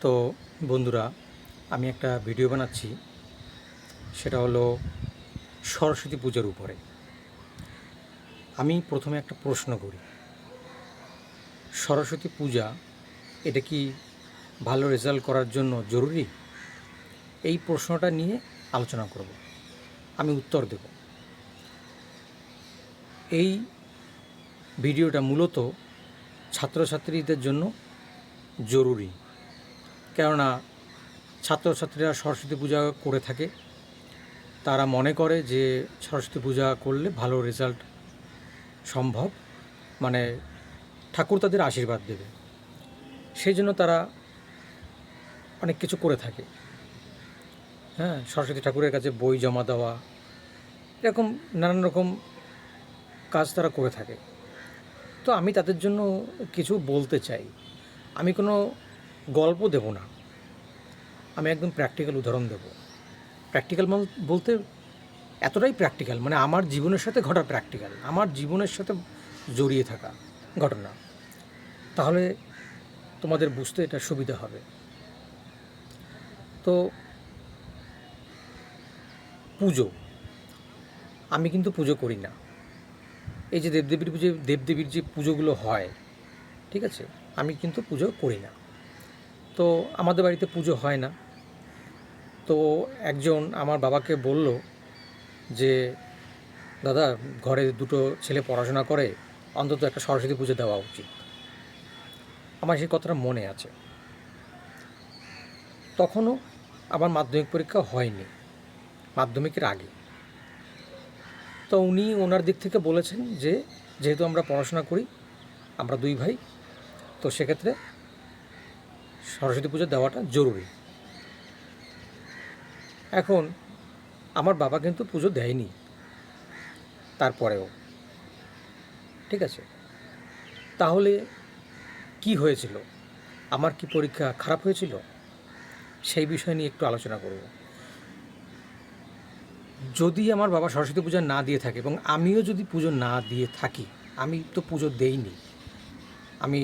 তো বন্ধুরা, আমি একটা ভিডিও বানাচ্ছি, সেটা হলো সরস্বতী পূজার উপরে। আমি প্রথমে একটা প্রশ্ন করি, সরস্বতী পূজা এটা কি ভালো রেজাল্ট করার জন্য জরুরি? এই প্রশ্নটা নিয়ে আলোচনা করব, আমি উত্তর দেব। এই ভিডিওটা মূলত ছাত্রছাত্রীদের জন্য জরুরি, কেননা ছাত্রছাত্রীরা সরস্বতী পূজা করে থাকে। তারা মনে করে যে সরস্বতী পূজা করলে ভালো রেজাল্ট সম্ভব, মানে ঠাকুর তাদের আশীর্বাদ দেবে। সেই জন্য তারা অনেক কিছু করে থাকে। সরস্বতী ঠাকুরের কাছে বই জমা দেওয়া, এরকম নানান রকম কাজ তারা করে থাকে। তো আমি তাদের জন্য কিছু বলতে চাই। আমি কোনো গল্প দেব না, আমি একদম প্র্যাকটিক্যাল উদাহরণ দেব। প্র্যাকটিক্যাল বলতে এতটাই প্র্যাকটিক্যাল, মানে আমার জীবনের সাথে ঘটা প্র্যাকটিক্যাল, আমার জীবনের সাথে জড়িয়ে থাকা ঘটনা। তাহলে তোমাদের বুঝতে এটা সুবিধা হবে। তো পুজো, আমি কিন্তু পুজো করি না। এই যে দেবদেবীর যে পুজোগুলো হয়, ঠিক আছে, আমি কিন্তু পুজো করি না। তো আমাদের বাড়িতে পুজো হয় না। তো একজন আমার বাবাকে বলল যে, দাদা, ঘরে দুটো ছেলে পড়াশোনা করে, অন্তত একটা সরস্বতী পুজো দেওয়া উচিত। আমার সেই কথাটা মনে আছে। তখনও আমার মাধ্যমিক পরীক্ষা হয়নি, মাধ্যমিকের আগে। তো উনি ওনার দিক থেকে বলেছেন যে, যেহেতু আমরা পড়াশোনা করি, আমরা দুই ভাই, তো সেক্ষেত্রে সরস্বতী পুজো দেওয়াটা জরুরি। এখন আমার বাবা কিন্তু পুজো দেয়নি তারপরেও, ঠিক আছে। তাহলে কি হয়েছিল? আমার কি পরীক্ষা খারাপ হয়েছিল? সেই বিষয় নিয়ে একটু আলোচনা করব। যদি আমার বাবা সরস্বতী পূজা না দিয়ে থাকে, এবং আমিও যদি পুজো না দিয়ে থাকি, আমি তো পুজো দেইনি, আমি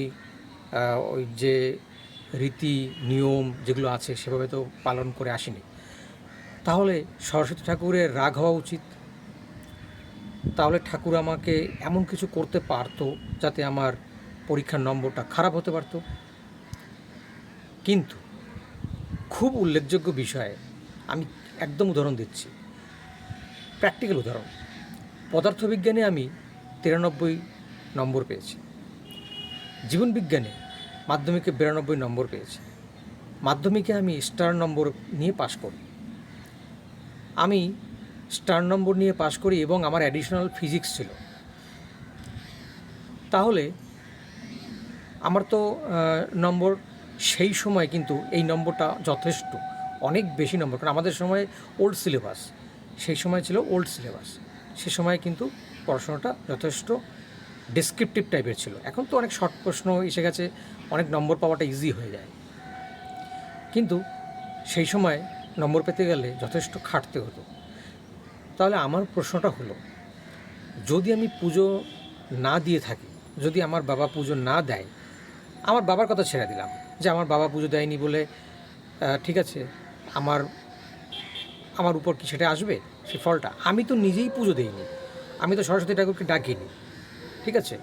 ওই যে রীতি নিয়ম যেগুলো আছে সেভাবে তো পালন করে আসিনি, তাহলে সরস্বতী ঠাকুরের রাগ হওয়া উচিত। তাহলে ঠাকুর আমাকে এমন কিছু করতে পারতো যাতে আমার পরীক্ষার নম্বরটা খারাপ হতে পারত। কিন্তু খুব উল্লেখযোগ্য বিষয়ে আমি একদম উদাহরণ দিচ্ছি, প্র্যাকটিক্যাল উদাহরণ। পদার্থবিজ্ঞানে আমি 93 নম্বর পেয়েছি, জীবনবিজ্ঞানে মাধ্যমিকে 92 নম্বর পেয়েছি। মাধ্যমিকে আমি স্টার নম্বর নিয়ে পাশ করি, আমি স্টার নম্বর নিয়ে পাশ করি, এবং আমার অ্যাডিশনাল ফিজিক্স ছিল। তাহলে আমার তো নম্বর সেই সময়, কিন্তু এই নম্বরটা যথেষ্ট, অনেক বেশি নম্বর, কারণ আমাদের সময় ওল্ড সিলেবাস, সেই সময় ছিল ওল্ড সিলেবাস। সে সময় কিন্তু পড়াশোনাটা যথেষ্ট ডেসক্রিপটিভ টাইপের ছিল। এখন তো অনেক শর্ট প্রশ্ন এসে গেছে, অনেক নম্বর পাওয়াটা ইজি হয়ে যায়। কিন্তু সেই সময় নম্বর পেতে গেলে যথেষ্ট খাটতে হতো। তাহলে আমার প্রশ্নটা হলো, যদি আমি পুজো না দিয়ে থাকি, যদি আমার বাবা পুজো না দেয়, আমার বাবার কথা ছেড়ে দিলাম যে আমার বাবা পুজো দেয়নি বলে ঠিক আছে, আমার আমার উপর কি সেটা আসবে সে ফলটা? আমি তো নিজেই পুজো দিইনি, আমি তো সরস্বতী ঠাকুরকে ডাকিনি, ঠিক আছে,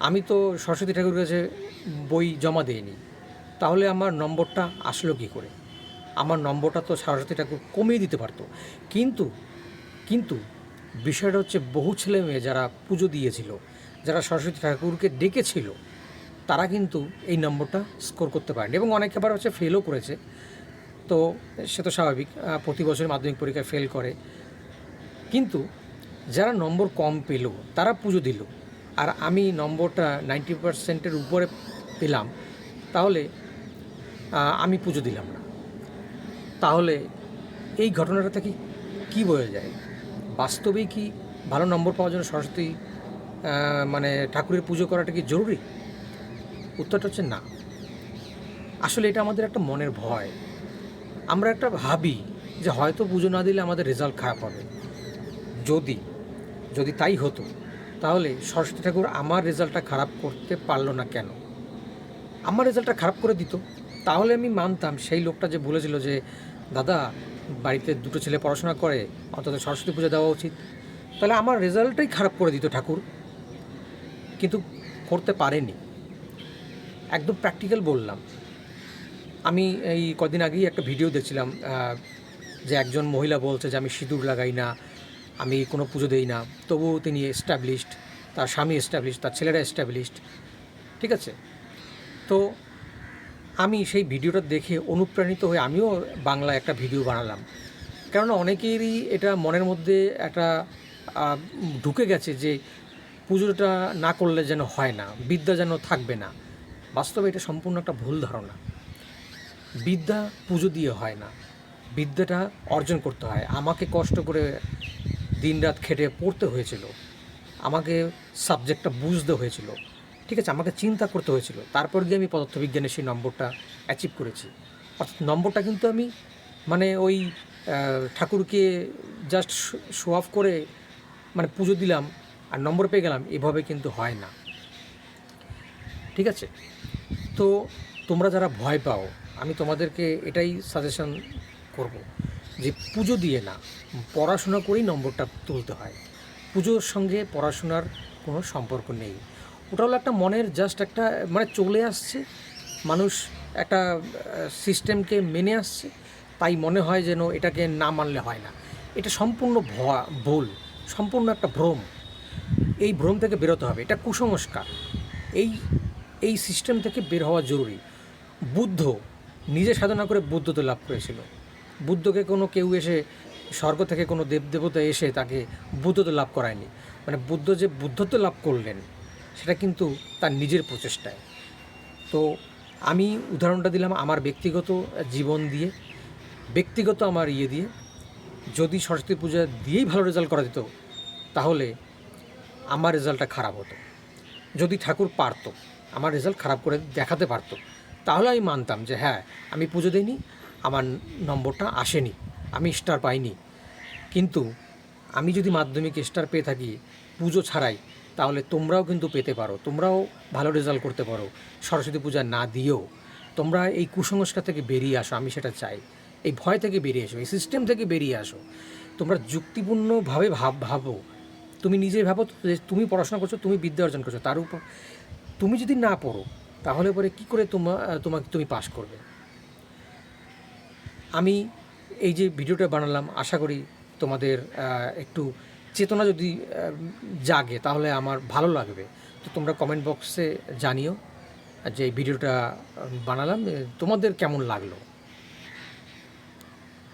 আমি তো সরস্বতী ঠাকুরের কাছে বই জমা দিইনি। তাহলে আমার নম্বরটা আসলো কী করে? আমার নম্বরটা তো সরস্বতী ঠাকুর কমিয়ে দিতে পারতো। কিন্তু কিন্তু বিষয়টা হচ্ছে, বহু ছেলে মেয়ে যারা পুজো দিয়েছিল, যারা সরস্বতী ঠাকুরকে ডেকেছিল, তারা কিন্তু এই নম্বরটা স্কোর করতে পারেনি, এবং অনেকে আবার হচ্ছে ফেলও করেছে। তো সে তো স্বাভাবিক, প্রতি বছর মাধ্যমিক পরীক্ষায় ফেল করে। কিন্তু যারা নম্বর কম পেল তারা পুজো দিল, আর আমি নম্বরটা 90%-এর উপরে পেলাম, তাহলে আমি পুজো দিলাম না। তাহলে এই ঘটনাটা থেকে কী বোঝা যায়? বাস্তবেই কি ভালো নম্বর পাওয়ার জন্য সরস্বতী মানে ঠাকুরের পুজো করাটা কি জরুরি? উত্তরটা হচ্ছে না। আসলে এটা আমাদের একটা মনের ভয়। আমরা একটা ভাবি যে হয়তো পুজো না দিলে আমাদের রেজাল্ট খারাপ হবে। যদি যদি তাই হতো, তাহলে সরস্বতী ঠাকুর আমার রেজাল্টটা খারাপ করতে পারলো না কেন? আমার রেজাল্টটা খারাপ করে দিত, তাহলে আমি মানতাম সেই লোকটা যে বলেছিল যে দাদা বাড়িতে দুটো ছেলে পড়াশোনা করে, অন্তত সরস্বতী পুজো দেওয়া উচিত। তাহলে আমার রেজাল্টটাই খারাপ করে দিত ঠাকুর, কিন্তু করতে পারেনি। একদম প্র্যাকটিক্যাল বললাম। আমি এই কদিন আগেই একটা ভিডিও দেখছিলাম, যে একজন মহিলা বলছে যে আমি সিঁদুর লাগাই না, আমি কোনো পুজো দেই না, তবুও তিনি এস্টাবলিশড, তার স্বামী এস্টাবলিশড, তার ছেলেরা এস্টাবলিশড। ঠিক আছে, তো আমি সেই ভিডিওটা দেখে অনুপ্রাণিত হয়ে আমিও বাংলা একটা ভিডিও বানালাম। কেননা অনেকেরই এটা মনের মধ্যে একটা ঢুকে গেছে যে পুজোটা না করলে যেন হয় না, বিদ্যা যেন থাকবে না। বাস্তবে এটা সম্পূর্ণ একটা ভুল ধারণা। বিদ্যা পুজো দিয়ে হয় না, বিদ্যাটা অর্জন করতে হয়। আমাকে কষ্ট করে দিনরাত খেটে পড়তে হয়েছিল, আমাকে সাবজেক্টটা বুঝতে হয়েছিল, ঠিক আছে, আমাকে চিন্তা করতে হয়েছিল, তারপর গিয়ে আমি পদার্থবিজ্ঞানে সেই নম্বরটা অ্যাচিভ করেছি। অর্থাৎ নম্বরটা কিন্তু আমি মানে ওই ঠাকুরকে জাস্ট শো অফ করে মানে পুজো দিলাম আর নম্বর পেয়ে গেলাম, এভাবে কিন্তু হয় না। ঠিক আছে, তো তোমরা যারা ভয় পাও, আমি তোমাদেরকে এটাই সাজেশন করব যে পুজো দিয়ে না, পড়াশোনা করেই নম্বরটা তুলতে হয়। পুজোর সঙ্গে পড়াশোনার কোনো সম্পর্ক নেই। ওটা হলো একটা মনের জাস্ট একটা মানে চলে আসছে, মানুষ একটা সিস্টেমকে মেনে আসছে, তাই মনে হয় যেন এটাকে না মানলে হয় না। এটা সম্পূর্ণ ভুল, সম্পূর্ণ একটা ভ্রম। এই ভ্রম থেকে বেরোতে হবে, এটা কুসংস্কার। এই এই সিস্টেম থেকে বের হওয়া জরুরি। বুদ্ধ নিজে সাধনা করে বুদ্ধত্ব লাভ করেছিল। বুদ্ধকে কোনো কেউ এসে স্বর্গ থেকে কোনো দেবদেবতা এসে তাকে বুদ্ধত্ব লাভ করায়নি। মানে বুদ্ধ যে বুদ্ধত্ব লাভ করলেন সেটা কিন্তু তার নিজের প্রচেষ্টায়। তো আমি উদাহরণটা দিলাম আমার ব্যক্তিগত জীবন দিয়ে, ব্যক্তিগত আমার দিয়ে। যদি সরস্বতী পূজা দিয়েই ভালো রেজাল্ট করা যেত তাহলে আমার রেজাল্টটা খারাপ হতো। যদি ঠাকুর পারতো আমার রেজাল্ট খারাপ করে দেখাতে পারতো, তাহলে আমি মানতাম যে হ্যাঁ আমি পুজো দিইনি, আমার নম্বরটা আসেনি, আমি স্টার পাইনি। কিন্তু আমি যদি মাধ্যমিক স্টার পেয়ে থাকি পুজো ছাড়াই, তাহলে তোমরাও কিন্তু পেতে পারো, তোমরাও ভালো রেজাল্ট করতে পারো সরস্বতী পূজা না দিয়েও। তোমরা এই কুসংস্কার থেকে বেরিয়ে আসো, আমি সেটা চাই। এই ভয় থেকে বেরিয়ে আসো, এই সিস্টেম থেকে বেরিয়ে আসো। তোমরা যুক্তিপূর্ণভাবে ভাবো। তুমি নিজে ভাবো যে তুমি পড়াশোনা করছো, তুমি বিদ্যা অর্জন করছো, তার উপর তুমি যদি না পড়ো তাহলে পরে কী করে তোমাকে তুমি পাস করবে? আমি এই যে ভিডিওটা বানালাম, আশা করি তোমাদের একটু চেতনা যদি জাগে তাহলে আমার ভালো লাগবে। তো তোমরা কমেন্ট বক্সে জানিও যে এই ভিডিওটা বানালাম তোমাদের কেমন লাগলো।